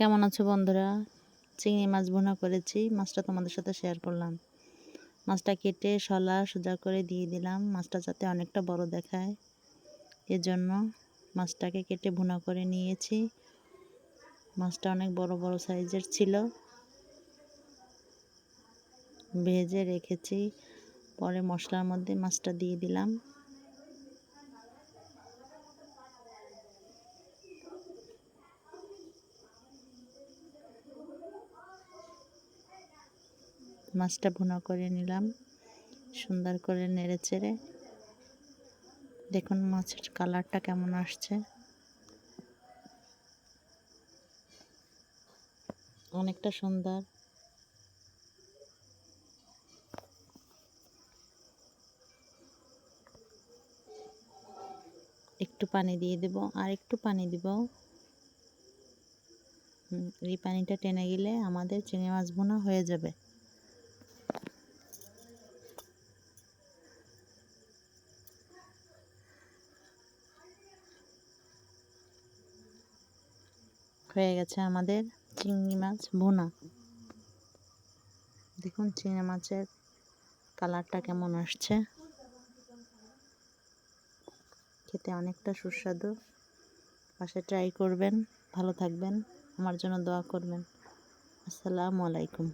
কেমন আছো বন্ধুরা? চিংড়ি মাছ ভুনা করেছি, মাছটা তোমাদের সাথে শেয়ার করলাম। মাছটা কেটে শলা সোজা করে দিয়ে দিলাম, মাছটা যাতে অনেকটা বড় দেখায় এজন্য মাছটাকে কেটে ভুনা করে নিয়েছি। মাছটা অনেক বড় বড় সাইজের ছিল, ভেজে রেখেছি। পরে মশলার মধ্যে মাছটা দিয়ে দিলাম। মাছটা ভুনা করে নিলাম, সুন্দর করে নেড়ে চেড়ে। দেখুন মাছের কালারটা কেমন আসছে, অনেকটা সুন্দর। একটু পানি দিয়ে দেব, আর একটু পানি দিব। এই পানিটা টেনে গেলে আমাদের চিংড়ি মাছ ভুনা হয়ে যাবে। হয়ে গেছে আমাদের চিংড়ি মাছ ভুনা। দেখুন চিংড়ি মাছের কালারটা কেমন আসছে, খেতে অনেকটা সুস্বাদু। বাসায় ট্রাই করবেন, ভালো থাকবেন, আমার জন্য দোয়া করবেন। আসসালামু আলাইকুম।